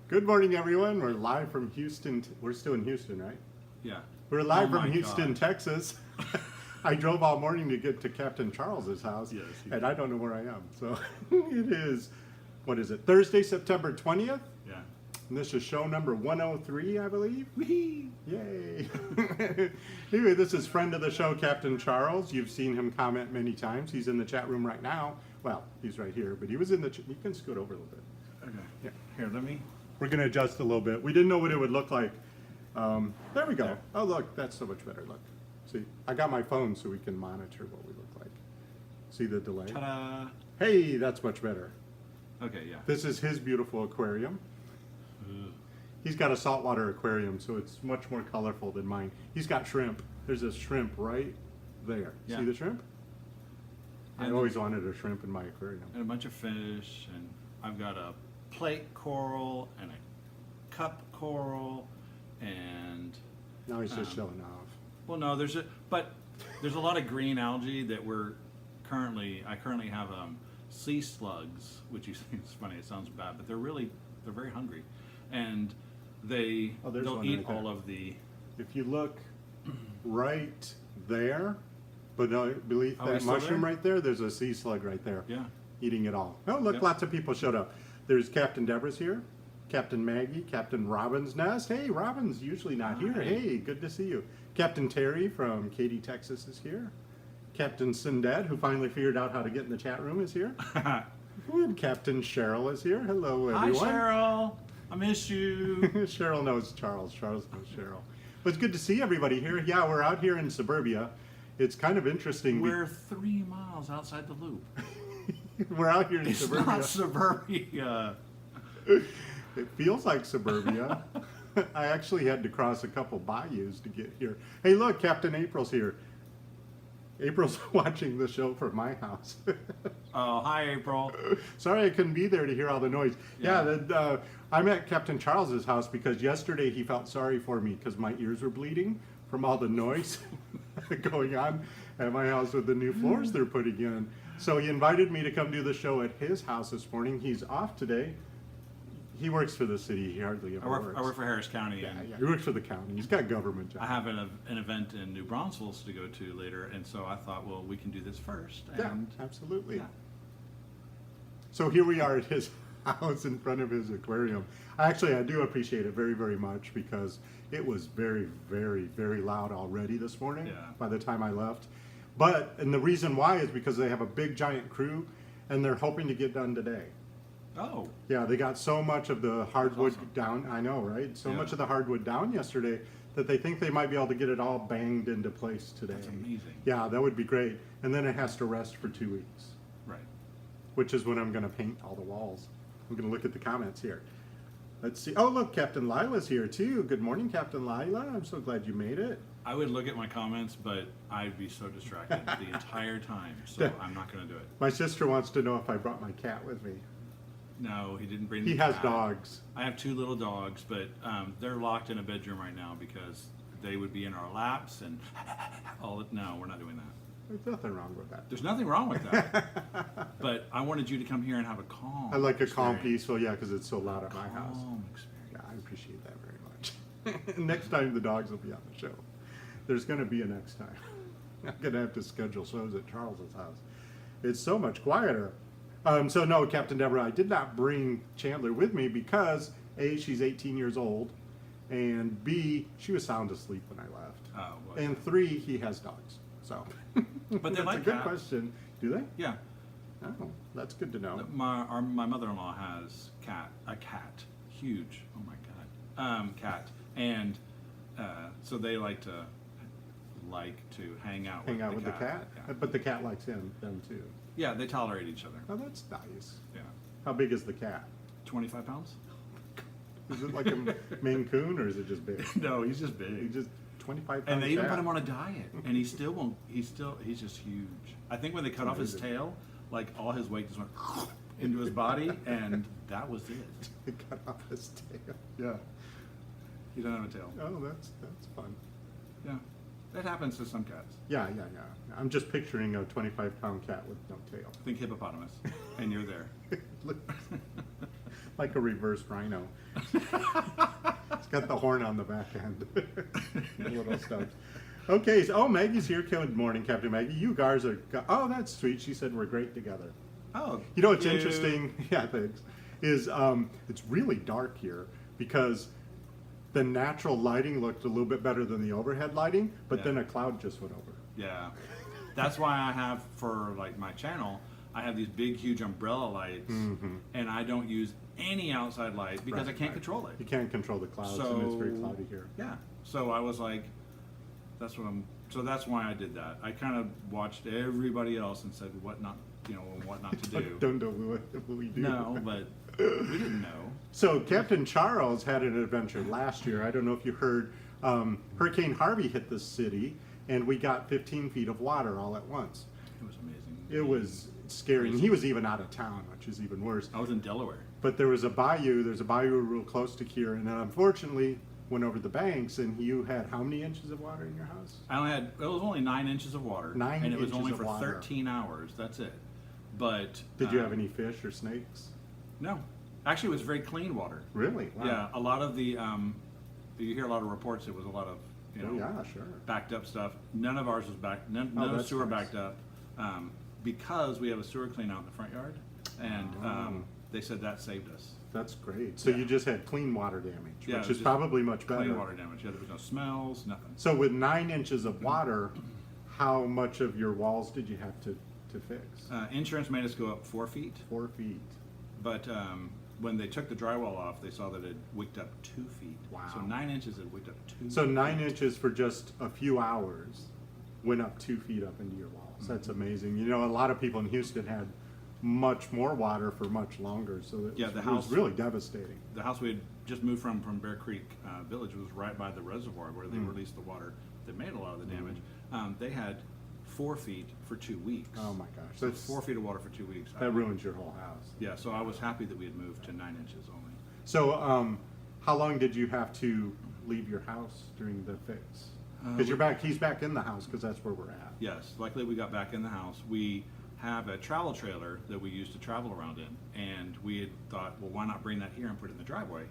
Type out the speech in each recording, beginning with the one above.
Good morning, everyone. We're live from Houston. We're still in Houston, right? Yeah. We're live Oh from my Houston, God. Texas. I drove all morning to get to Captain Charles's house, Yes, you and did. I don't know where I am. So it is, what is it, Thursday, September 20th? Yeah. And this is show number 103, I believe. Whee! Yay. Anyway, this is friend of the show, Captain Charles. You've seen him comment many times. He's in the chat room right now. Well, he's right here, but he was in the, you can scoot over a little bit. Okay. Yeah. Here, let me. We're going to adjust a little bit. We didn't know what it would look like. There we go. There. Oh, look, that's so much better. Look. See, I got my phone so we can monitor what we look like. See the delay? Ta-da! Hey, that's much better. Okay, yeah. This is his beautiful aquarium. Ugh. He's got a saltwater aquarium, so it's much more colorful than mine. He's got shrimp. There's a shrimp right there. Yeah. See the shrimp? I And- always wanted a shrimp in my aquarium. And a bunch of fish, and I've got a plate coral and a cup coral, and Now he's just Um, showing off. well, no, there's a lot of green algae that I currently have sea slugs, which you think is funny. It sounds bad, but they're very hungry, and Oh, there's they'll one eat right there. all of the. If you look right there, but no, beneath Oh, he's that still mushroom there? right there, there's a sea slug right there. Yeah. Eating it all. Oh, look, Yep. lots of people showed up. There's Captain Deborah's here, Captain Maggie, Captain Robin's Nest. Hey, Robin's usually not here. Hi. Hey, good to see you. Captain Terry from Katy, Texas is here. Captain Sindad, who finally figured out how to get in the chat room, is here. And Captain Cheryl is here. Hello, Hi, everyone. Cheryl. I miss you. Cheryl knows Charles. Charles knows Cheryl. But it's good to see everybody here. Yeah, we're out here in suburbia. It's kind of interesting. We're 3 miles outside the loop. We're out here in It's suburbia. not suburbia. It feels like suburbia. I actually had to cross a couple bayous to get here. Hey, look, Captain April's here. April's watching the show from my house. Oh, hi, April. Sorry I couldn't be there to hear all the noise. Yeah. I'm at Captain Charles's house because yesterday he felt sorry for me because my ears were bleeding from all the noise going on at my house with the new floors they're putting in. So he invited me to come do the show at his house this morning. He's off today. He works for the city. He hardly ever works. I work for Harris County, Yeah, and yeah, he works for the county. He's got government jobs. I have an event in New Braunfels to go to later, and so I thought, well, we can do this first. Yeah, And absolutely. yeah. So here we are at his house in front of his aquarium. I do appreciate it very, very much because it was very, very, very loud already this morning Yeah. by the time I left. And the reason why is because they have a big giant crew and they're hoping to get done today. Oh, Yeah, they got so much of the hardwood awesome. down, I know, right? So Yeah. much of the hardwood down yesterday that they think they might be able to get it all banged into place today. that's amazing. Yeah, that would be great. And then it has to rest for 2 weeks, Right. which is when I'm going to paint all the walls. I'm going to look at the comments here. Let's see. Oh, look, Captain Lila's here too. Good morning, Captain Lila. I'm so glad you made it. I would look at my comments, but I'd be so distracted the entire time, so I'm not going to do it. My sister wants to know if I brought my cat with me. No, he didn't bring He the has cat. dogs. I have 2 little dogs, but they're locked in a bedroom right now because they would be in our laps and no, we're not doing that. There's nothing wrong with that. There's nothing wrong with that. But I wanted you to come here and have a calm. I like a calm, experience. peaceful, yeah, because it's so loud at my house. Calm experience. Yeah, I appreciate that very much. Next time the dogs will be on the show. There's going to be a next time. I'm going to have to schedule shows at Charles's house. It's so much quieter. So no, Captain Deborah, I did not bring Chandler with me because A, she's 18 years old, and B, she was sound asleep when I left. Oh, well, And 3, he has dogs. So, But they that's like a good cats. question. Do they? yeah. Oh, that's good to know. My mother-in-law has a cat, huge. Oh my god, cat, and so they like to hang out Hang out with the cat, Yeah. but the cat likes them too. Yeah, they tolerate each other. Oh, that's nice. Yeah, How big is the cat? 25 pounds. Is it like a Maine Coon or is it just big? No, he's just He big. just 25 pounds. And they even cat? put him on a diet, and he still won't. He's just huge. I think when they cut off his Amazing. tail, like all his weight just went into his body, and that was it. They cut off his tail. Yeah. He doesn't have a tail. Oh, that's fun. Yeah, that happens to some cats. Yeah. I'm just picturing a 25-pound cat with no tail. Think hippopotamus, and you're there. Look, Like a reverse rhino. It's got the horn on the back end. The little stubs. Okay, so, oh, Maggie's here. Good morning, Captain Maggie. You guys are, oh, that's sweet. She said we're great together. Oh, You know what's interesting? Yeah, thanks. Is it's really dark here because the natural lighting looked a little bit better than the overhead lighting, but Yeah. then a cloud just went over. Yeah, that's why I have for like my channel. I have these big, huge umbrella lights, and I don't use any outside light because Right, I can't right. control it. You can't control the clouds, and it's very cloudy here. Yeah. So I was like, that's what I'm. So that's why I did that. I kind of watched everybody else and said what not, what not to do. Don't know what we do. No, but we didn't know. So Captain Charles had an adventure last year. I don't know if you heard. Hurricane Harvey hit the city, and we got 15 feet of water all at once. It was amazing. It was scary. And he was even out of town, which is even worse. I was in Delaware. But there was a bayou. There's a bayou real close to here, and then unfortunately went over the banks. And you had how many inches of water in your house? It was only 9 inches of water. 9 and it was inches only of for water. 13 hours. That's it. But Did you have any fish or snakes? No, actually, it was very clean water. Really? Wow. Yeah, a lot of the you hear a lot of reports. It was a lot of Oh, yeah, sure. backed up stuff. None of ours was backed. None of the that's sewer nice. backed up because we have a sewer clean out in the front yard, and they said that saved us. That's great. So Yeah. you just had clean water damage, Yeah, it which was is just probably much better. Clean water damage. Yeah, there was no smells, nothing. So with 9 inches of water, how much of your walls did you have to fix? Insurance made us go up 4 feet, 4 feet. but when they took the drywall off, they saw that it wicked up 2 feet. Wow. So 9 inches, it wicked up 2. So 9 feet. inches for just a few hours went up 2 feet up into your walls. That's amazing. You know, a lot of people in Houston had much more water for much longer, so it, Yeah, was, the it was house- really devastating. The house we had just moved from Bear Creek Village was right by the reservoir where they released the water that made a lot of the damage. They had 4 feet for 2 weeks. Oh my gosh, So that's 4 feet of water for 2 weeks. that ruins your whole house. Yeah, so I was happy that we had moved to 9 inches only. So, how long did you have to leave your house during the fix? Because you're back. He's back in the house because that's where we're at. Yes, luckily we got back in the house. We have a travel trailer that we used to travel around in, and we had thought, well, why not bring that here and put it in the driveway?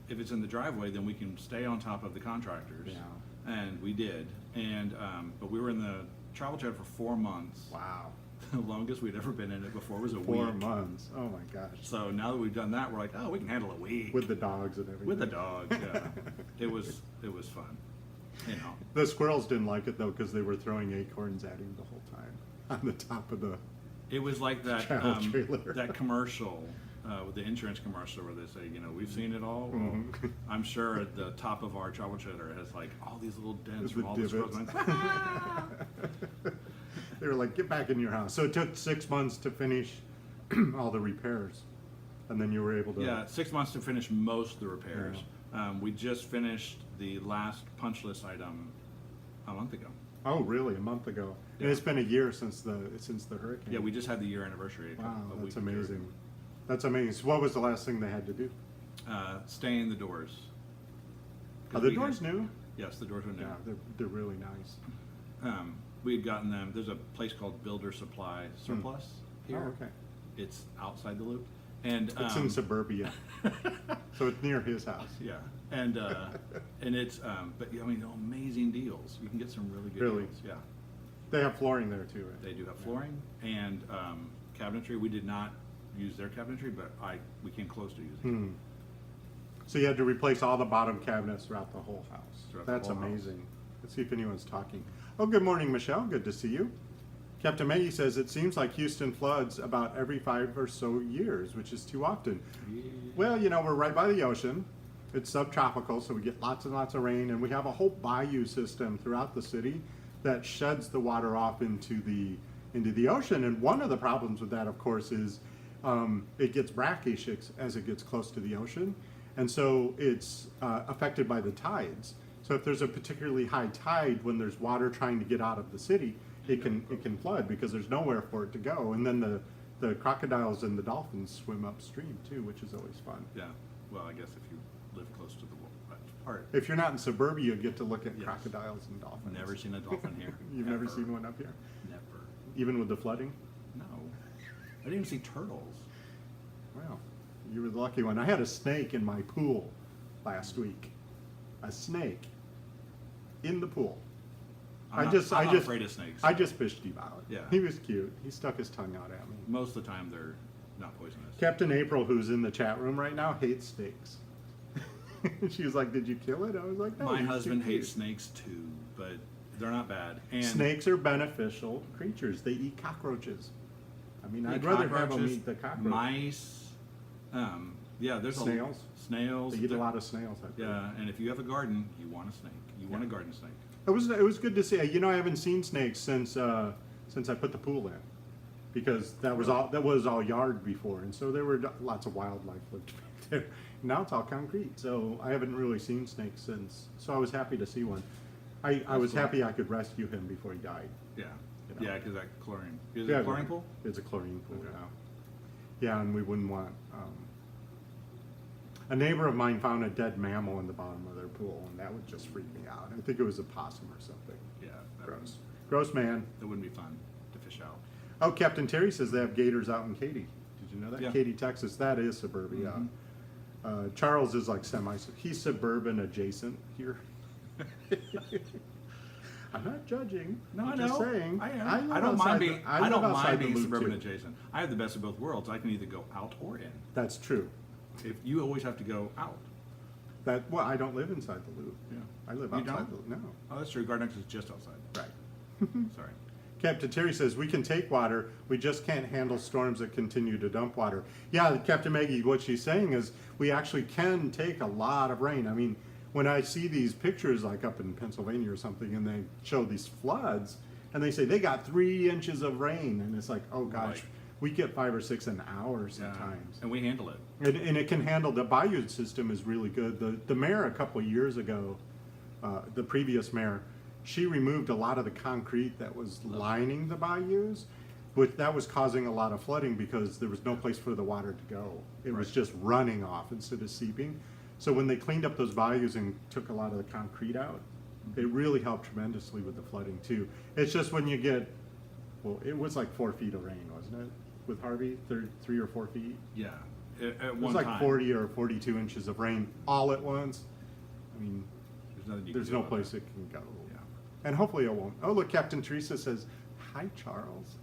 If it's in the driveway, then we can stay on top of the contractors. Yeah. And we did. And but we were in the travel trailer for 4 months. Wow. The longest we'd ever been in it before was a 4 week. months. Oh my gosh. So now that we've done that, we're like, oh, we can handle a week With the dogs and everything. with the dogs. Yeah, it was fun. You know, The squirrels didn't like it though because they were throwing acorns at him the whole time on the top of the. it was like that Travel trailer. that commercial. With the insurance commercial where they say, we've seen it all. Well, Mhm. I'm sure at the top of our travel trailer has like all these little dents The from all the squirrels. divots. Going, "Ah!" They were like, get back in your house. So it took 6 months to finish all the repairs, and then you were able to. Yeah, 6 months to finish most of the repairs. We just finished the last punch list item a month ago. Oh, really? A month ago. And Yeah. it's been a year since the hurricane. Yeah, we just had the year anniversary. Wow, a that's week ago. amazing. That's amazing. So what was the last thing they had to do? Stain the doors. Are 'Cause the we doors had- new? Yes, the doors are new. Yeah, they're really nice. We had gotten them. There's a place called Builder Supply Surplus here. Oh, okay. It's outside the loop, and It's in suburbia, so it's near his house. yeah, and it's but I mean amazing deals. You can get some really good Really? deals. Yeah, They have flooring there too, right? they do have flooring and cabinetry. We did not use their cabinetry, but we came close to using it. So you had to replace all the bottom cabinets throughout the whole house. Throughout the That's whole house. amazing. Let's see if anyone's talking. Oh, good morning, Michelle. Good to see you. Captain Maggie says it seems like Houston floods about every 5 or so years, which is too often. Yeah. Well, we're right by the ocean. It's subtropical, so we get lots and lots of rain, and we have a whole bayou system throughout the city that sheds the water off into the ocean. And one of the problems with that, of course, is it gets brackish as it gets close to the ocean, and so it's affected by the tides. So if there's a particularly high tide when there's water trying to get out of the city, it can flood because there's nowhere for it to go. And then the crocodiles and the dolphins swim upstream too, which is always fun. Yeah. Well, I guess if you live close to the part. If you're not in suburbia, you get to look at Yes. crocodiles and dolphins. Never seen a dolphin here. You've never Ever. seen one up here, Never. even with the flooding. No. I didn't even see turtles. Wow. You were the lucky one. I had a snake in my pool last week. A snake in the pool. I'm not afraid of snakes. I just fished him out. Yeah. He was cute. He stuck his tongue out at me. Most of the time, they're not poisonous. Captain April, who's in the chat room right now, hates snakes. She was like, "Did you kill it?" I was like, "No." My he's husband too cute." hates snakes too, but they're not bad. And Snakes are beneficial creatures. They eat cockroaches. I mean, eat I'd rather have them cockroaches, eat the cockroach. Mice. Yeah, there's Snails. Snails. They eat a lot of snails. I think. Yeah, and if you have a garden, you want a snake. You want a garden snake. It was good to see. You know, I haven't seen snakes since I put the pool in, because that was all yard before, and so there were lots of wildlife lived back there. Now it's all concrete, so I haven't really seen snakes since. So I was happy to see one. I was happy I could rescue him before he died. Yeah, You know. yeah, because that chlorine. Is it a chlorine pool? It's a chlorine pool. Okay. Yeah, and we wouldn't want. A neighbor of mine found a dead mammal in the bottom of their pool, and that would just freak me out. I think it was a possum or something. Yeah, Gross, man. That wouldn't be fun to fish out. Oh, Captain Terry says they have gators out in Katy. Did you know that? Yeah. Katy, Texas. That is suburbia. Mhm. Charles is like he's suburban adjacent here. I'm not judging. No, I'm I just know. saying. I am. live I don't outside mind the- being. I I don't live outside mind the being loop, suburban too. adjacent. I have the best of both worlds. I can either go out or in. That's true. If you always have to go out. Well, I don't live inside the loop. Yeah. I live You outside don't? the no. Oh, that's true. Garden is just outside. Right. Sorry. Captain Terry says we can take water, we just can't handle storms that continue to dump water. Yeah, Captain Maggie, what she's saying is we actually can take a lot of rain. I mean, when I see these pictures like up in Pennsylvania or something, and they show these floods, and they say they got 3 inches of rain, and it's like, oh gosh, Right. we get 5 or 6 an hour Yeah. sometimes. And we handle it. And it can handle, the bayou system is really good. The mayor a couple of years ago, the previous mayor, she removed a lot of the concrete that was lining the bayous, which that was causing a lot of flooding because there was no place for the water to go. It was Right. just running off instead of seeping. So when they cleaned up those bayous and took a lot of the concrete out, it really helped tremendously with the flooding too. It's just when you get, well, it was like 4 feet of rain, wasn't it? With Harvey, 3 or 4 feet? Yeah. At It one was like time. 40 or 42 inches of rain all at once. I mean, There's nothing you there's can do no about place that. it can go. Yeah. And hopefully it won't. Oh, look, Captain Teresa says, "Hi, Charles."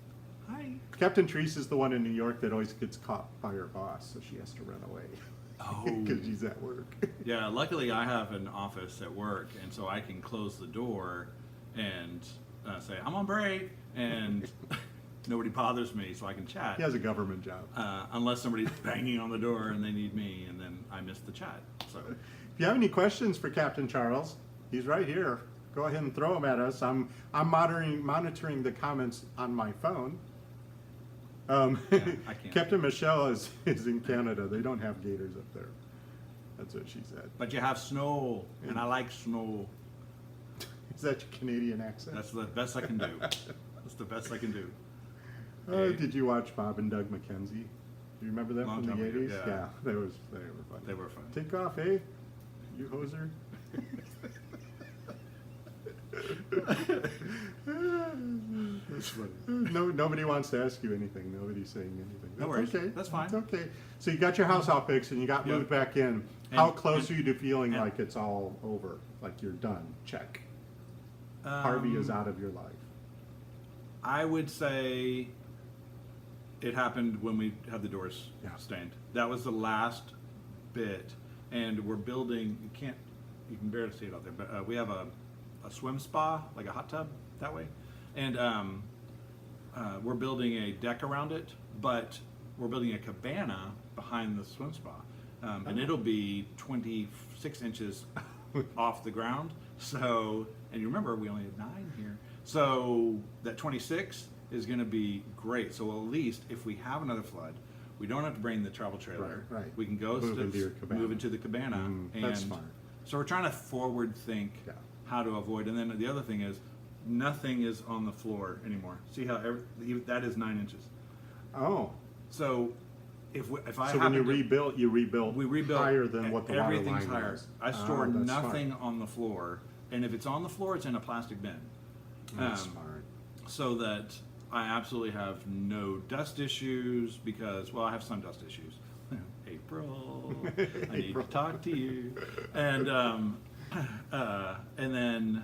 Hi. Captain Teresa's the one in New York that always gets caught by her boss, so she has to run away. Oh. Because she's at work. Yeah, luckily I have an office at work, and so I can close the door and say, I'm on break, and nobody bothers me, so I can chat. He has a government job. Unless somebody's banging on the door and they need me, and then I miss the chat. So, If you have any questions for Captain Charles, he's right here. Go ahead and throw them at us. I'm monitoring the comments on my phone. I can't. Captain Michelle is in Canada. They don't have gators up there. That's what she said. but you have snow, and I like snow. Is that your Canadian accent? That's the best I can do. That's the best I can do. Did you watch Bob and Doug McKenzie? Do you remember them Long from the time ago, 80s? yeah. they were funny. They were fun. Take off, eh? You hoser. That's funny. No, nobody wants to ask you anything. Nobody's saying anything. No That's worries. okay. That's fine. It's okay. So you got your house all fixed and you got Yep. moved back in. How And- close and- are you to feeling and- like it's all over? Like you're done? Check. Harvey is out of your life. I would say it happened when we had the doors Yeah. stained. That was the last bit, and we're building. You can barely see it out there, but we have a swim spa, like a hot tub that way, and we're building a deck around it. But we're building a cabana behind the swim spa, and it'll be 26 inches off the ground. So, and you remember we only had 9 here. So that 26 is going to be great. So at least if we have another flood, we don't have to bring the travel trailer. Right. We can go Move into your cabana. move into the cabana. And that's smart. so we're trying to forward think Yeah. how to avoid. And then the other thing is nothing is on the floor anymore. See how that is 9 inches. Oh. So if I So when you rebuilt, you rebuilt, we rebuilt higher than what the water everything's line higher. was. I store that's nothing smart. on the floor, and if it's on the floor, it's in a plastic bin. That's smart. So that I absolutely have no dust issues because, well, I have some dust issues. Hey, April, I need to talk to you. And then,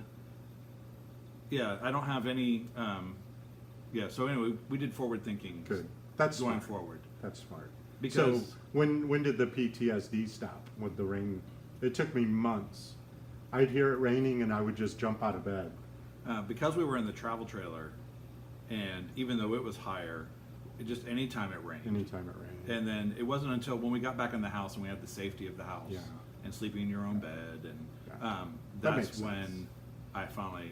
yeah, I don't have any, yeah, so anyway, we did forward thinking. Good. That's going smart. forward. That's smart. Because so when did the PTSD stop with the rain? It took me months. I'd hear it raining and I would just jump out of bed. because we were in the travel trailer, and even though it was higher, it just anytime it rained. Anytime it rained. And then it wasn't until when we got back in the house and we had the safety of the house Yeah. and sleeping in your own bed, and Yeah. That makes that's sense. when I finally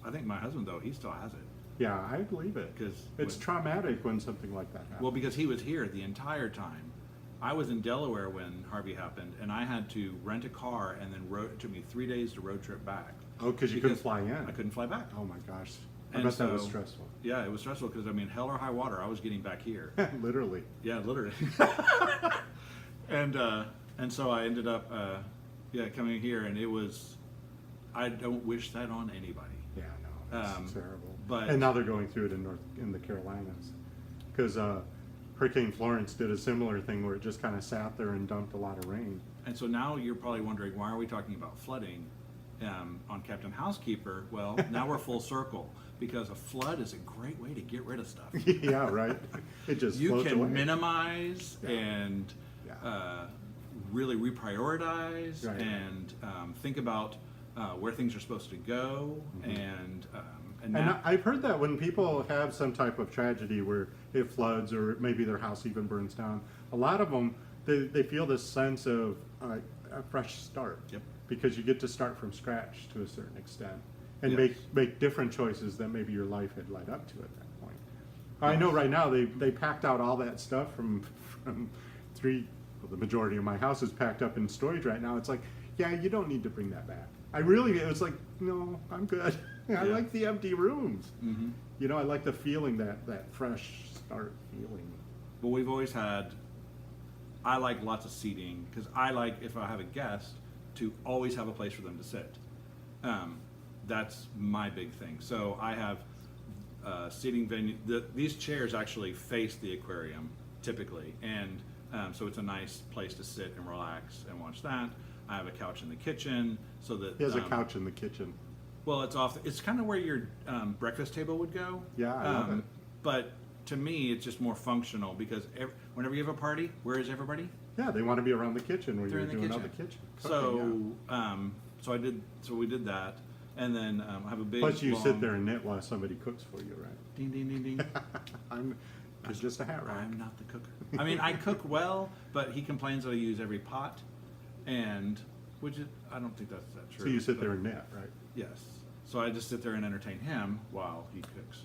I think my husband though he still has it Yeah, I believe it. 'Cause It's when- traumatic when something like that happens. well because he was here the entire time. I was in Delaware when Harvey happened, and I had to rent a car, and then it took me 3 days to road trip back. Oh, because you couldn't fly in. I couldn't fly back. Oh my gosh. I And bet that was so- stressful. Yeah, it was stressful because I mean, hell or high water, I was getting back here. Literally. Yeah, literally. And so I ended up, coming here, and it was. I don't wish that on anybody. Yeah, no, it's terrible. but- and now they're going through it in the Carolinas, because Hurricane Florence did a similar thing where it just kind of sat there and dumped a lot of rain. And so now you're probably wondering, why are we talking about flooding on Captain Housekeeper? Well, now we're full circle, because a flood is a great way to get rid of stuff. Yeah, right. It just You floats can away. minimize Yeah. and Yeah. really reprioritize Right. and think about where things are supposed to go, and And now, I've heard that when people have some type of tragedy where it floods or maybe their house even burns down, a lot of them, they feel this sense of a fresh start. Yep. Because you get to start from scratch to a certain extent and Yes. make different choices that maybe your life had led up to at that point. I know right now they packed out all that stuff from the majority of my house is packed up in storage right now. It's like, yeah, you don't need to bring that back. It was like, no, I'm good. I Yeah. like the empty rooms. Mhm. You know, I like the feeling, that fresh start feeling. But we've always had. I like lots of seating because I like, if I have a guest, to always have a place for them to sit. That's my big thing. So I have seating venue. These chairs actually face the aquarium typically, and so it's a nice place to sit and relax and watch that. I have a couch in the kitchen so that He has a couch in the kitchen. Well, it's kind of where your breakfast table would go. Yeah, I love it. But to me, it's just more functional because whenever you have a party, where is everybody? Yeah, they want to be around the kitchen when They're you're in the doing all the kitchen. kitchen. cooking, So we did that, and then I have a big. Plus, you sit long- there and knit while somebody cooks for you, right? Ding ding ding ding. I'm just a hat rack. I'm not the cooker. I mean, I cook well, but he complains that I use every pot, and which is I don't think that's that true. So you sit but- there and knit, right? Yes. So I just sit there and entertain him while he cooks.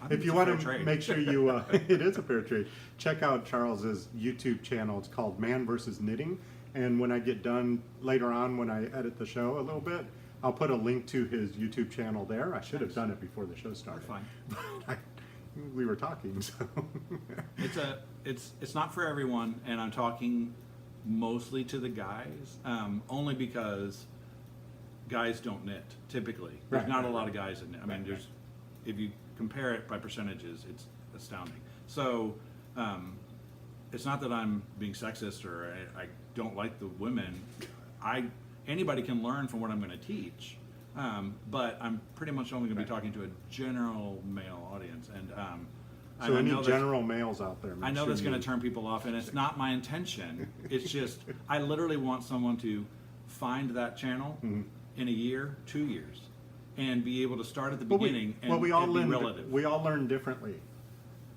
I think If it's you a want fair to trade. make sure you, it is a fair trade. Check out Charles's YouTube channel. It's called Man vs. Knitting. And when I get done later on, when I edit the show a little bit, I'll put a link to his YouTube channel there. I should have done it before the show started. fine. But we were talking, so. It's not for everyone, and I'm talking mostly to the guys, only because guys don't knit typically. There's Right, not right, a lot right. of guys that knit. I mean, Right, there's if you compare it by percentages, it's astounding. So it's not that I'm being sexist or I don't like the women. Anybody can learn from what I'm going to teach, but I'm pretty much only going to be talking to a general male audience, and So I any know that's- general males out there, I make know sure that's going you- to turn people off, and it's not my intention. It's just I literally want someone to find that channel in a year, 2 years, and be able to start at the Well, beginning and, we all and be learn. relative. We all learn differently,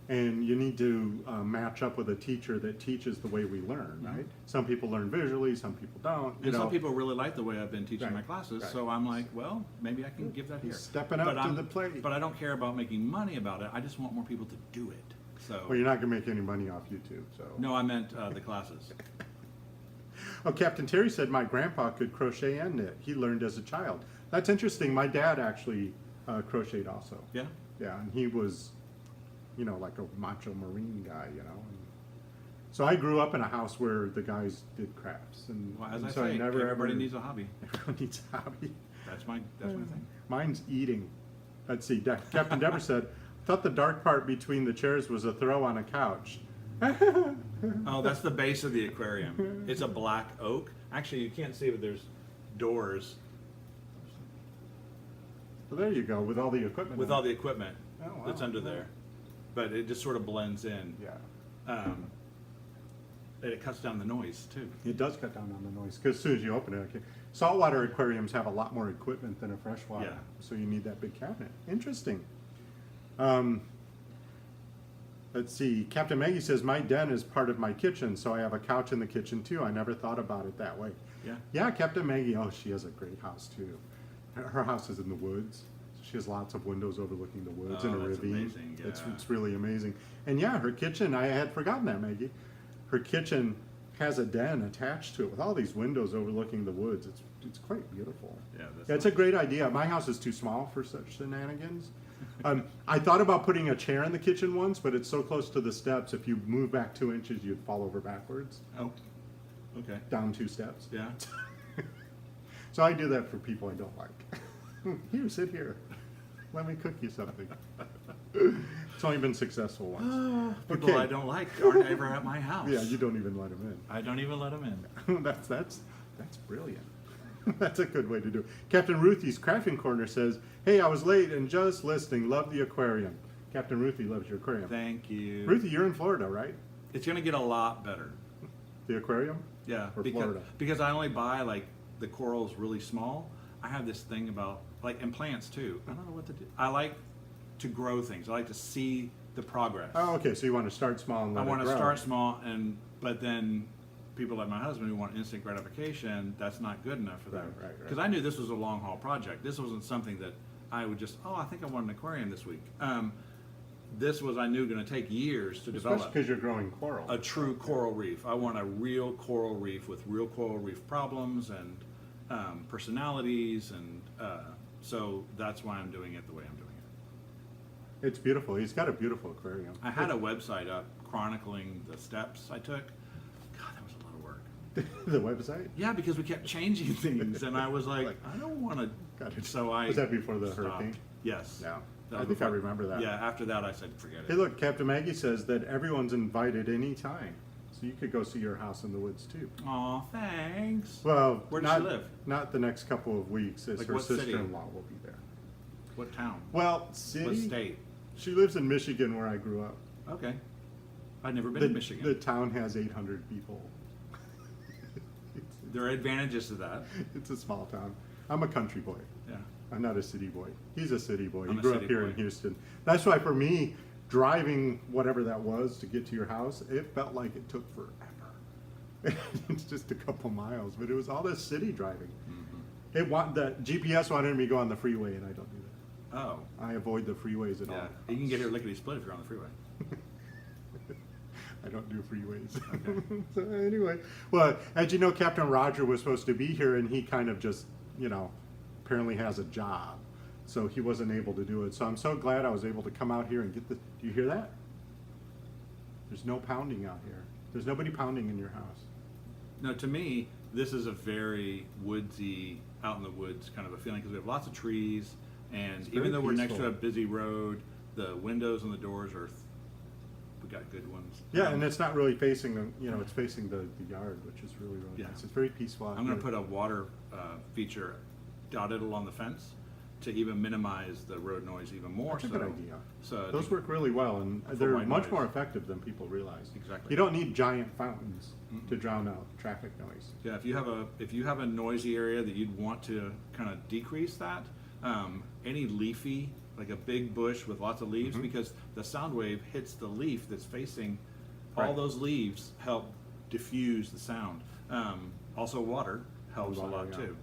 and you need to match up with a teacher that teaches the way we learn. Right? Some people learn visually, some people don't. and some people really like the way I've been teaching Right, my classes, right. so I'm like, well, maybe I can give that here. Stepping up to the plate. But I don't care about making money about it. I just want more people to do it. So Well, you're not going to make any money off YouTube, so. no, I meant the classes. Oh, Captain Terry said my grandpa could crochet and knit. He learned as a child. That's interesting. My dad actually crocheted also. Yeah. Yeah, and he was, like a macho Marine guy, And so I grew up in a house where the guys did crafts, and, Well, as and I so say, I never everybody ever, needs a hobby. everyone needs a hobby. That's my thing. Mine's eating. Let's see. Captain Deborah said, "Thought the dark part between the chairs was a throw on a couch." Oh, that's the base of the aquarium. It's a black oak. Actually, you can't see, but there's doors Well, there you go, with all the equipment. with on all it. the equipment Oh, wow. that's under there. But it just sort of blends in. Yeah. And it cuts down the noise too. It does cut down on the noise, because as soon as you open it, okay. Saltwater aquariums have a lot more equipment than a freshwater, Yeah. so you need that big cabinet. Interesting. Let's see, Captain Maggie says, my den is part of my kitchen, so I have a couch in the kitchen too. I never thought about it that way. Yeah. Yeah, Captain Maggie, oh, she has a great house too. Her house is in the woods. She has lots of windows overlooking the woods and a Oh, that's ravine. amazing, It's yeah. really amazing. And yeah, her kitchen, I had forgotten that, Maggie. Her kitchen has a den attached to it with all these windows overlooking the woods. It's quite beautiful. Yeah, that's It's a great idea. My house is too small for such shenanigans. I thought about putting a chair in the kitchen once, but it's so close to the steps, if you move back 2 inches, you'd fall over backwards, Oh, okay. down 2 steps. Yeah. So I do that for people I don't like. Here, sit here. Let me cook you something. It's only been successful once. People I don't like aren't ever at my house. Yeah, you don't even let them I don't even let them in. in. That's brilliant. That's a good way to do it. Captain Ruthie's Crafting Corner says, hey, I was late and just listening. Love the aquarium. Captain Ruthie loves your aquarium. Thank you. Ruthie, you're in Florida, right? It's going to get a lot better. The aquarium? Yeah, Or because, Florida? because I only buy like the corals really small. I have this thing about like and plants too. I don't know what to do. I like to grow things. I like to see the progress. Oh, okay. So you want to start small and let I it want to grow. start small, but then people like my husband who want instant gratification, that's not good enough for them. Right. Because I knew this was a long haul project. This wasn't something that I would just, I think I want an aquarium this week. This was, I knew, going to take years to Especially develop because you're growing coral. a true coral reef. I want a real coral reef with real coral reef problems and personalities, and so that's why I'm doing it the way I'm doing it. It's beautiful. He's got a beautiful aquarium. I had a website up chronicling the steps I took. God, that was a lot of work. The website? Yeah, because we kept changing things, and I was like, I don't want to. Got it. So I Was that before the stopped. hurricane? Yes. Yeah. That I was think I before- remember that. Yeah. After that, I said, forget Hey, it. look, Captain Maggie says that everyone's invited anytime. So you could go see your house in the woods too. Aw, thanks. Well, Where does not, she live? Not the next couple of weeks, as Like her what city? sister-in-law will be there. What town? Well, city. What state? She lives in Michigan, where I grew up. Okay. I've never been The, to Michigan. the town has 800 people. There are advantages to that. It's a small town. I'm a country boy. Yeah. I'm not a city boy. He's a city boy. I'm He a grew up city here boy. in Houston. That's why for me, driving whatever that was to get to your house, it felt like it took forever. It's just a couple miles, but it was all this city driving. Mm-hmm. The GPS wanted me to go on the freeway, and I don't do that. Oh. I avoid the freeways at Yeah. all. You can get here lickety split if you're on the freeway. I don't do freeways. Okay. So anyway, well, as you know, Captain Roger was supposed to be here, and he kind of just, apparently has a job, so he wasn't able to do it. So I'm so glad I was able to come out here and get the. Do you hear that? There's no pounding out here. There's nobody pounding in your house. No, to me, this is a very woodsy, out in the woods kind of a feeling because we have lots of trees, and It's very even though we're next to peaceful. a busy road, the windows and the doors are, we got good ones. Yeah, and it's not really facing the, it's facing the yard, which is really, really Yeah. nice. It's very peaceful out I'm going here. to put a water feature dotted along the fence to even minimize the road noise even more. That's a good idea. So I Those think- work really well, and For they're white much noise. more effective than people realize. Exactly. You don't need giant fountains Mm-mm. to drown out traffic noise. Yeah, if you have a noisy area that you'd want to kind of decrease that, any leafy, like a big bush with lots of leaves, Mhm. because the sound wave hits the leaf that's facing, all Right. those leaves help diffuse the sound. Also, water helps Water, a lot yeah. too.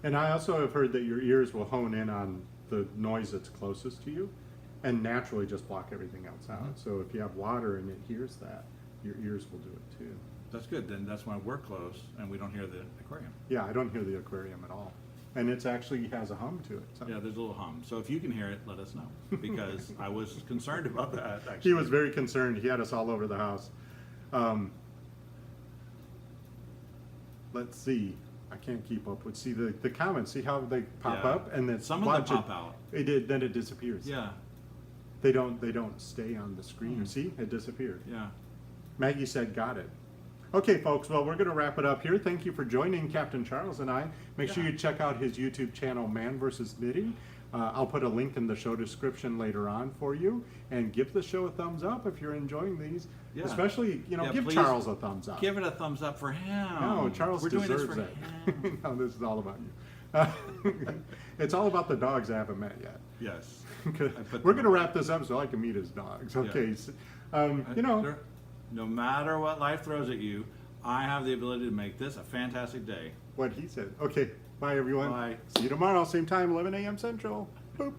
And I also have heard that your ears will hone in on the noise that's closest to you and naturally just block everything else out. Mhm. So if you have water and it hears that, your ears will do it too. That's good. Then that's why we're close and we don't hear the aquarium. Yeah, I don't hear the aquarium at all. And it actually has a hum to it. So. Yeah, there's a little hum. So if you can hear it, let us know, because I was concerned about that. Actually, He was very concerned. He had us all over the house. Let's see. I can't keep up with the comments. See how they pop Yeah. up and then Some of them watch pop out. Then it disappears. Yeah, They don't stay on the screen. Mm. See, it disappeared. yeah. Maggie said, got it. Okay, folks, well, we're going to wrap it up here. Thank you for joining Captain Charles and I. Make sure you check out his YouTube channel, Man vs. Knitting. I'll put a link in the show description later on for you. And give the show a thumbs up if you're enjoying these. Yeah. Especially, give please Charles a thumbs up. Give it a thumbs up for him. No, Charles We're doing this deserves for it. him. No, this is all about you. It's all about the dogs I haven't met yet. Yes. We're going to wrap this up so I can meet his dogs. Okay. Yeah. So, No matter what life throws at you, I have the ability to make this a fantastic day. what he said. Okay. Bye, everyone. Bye. See you tomorrow, same time, 11 a.m. Central. Boop.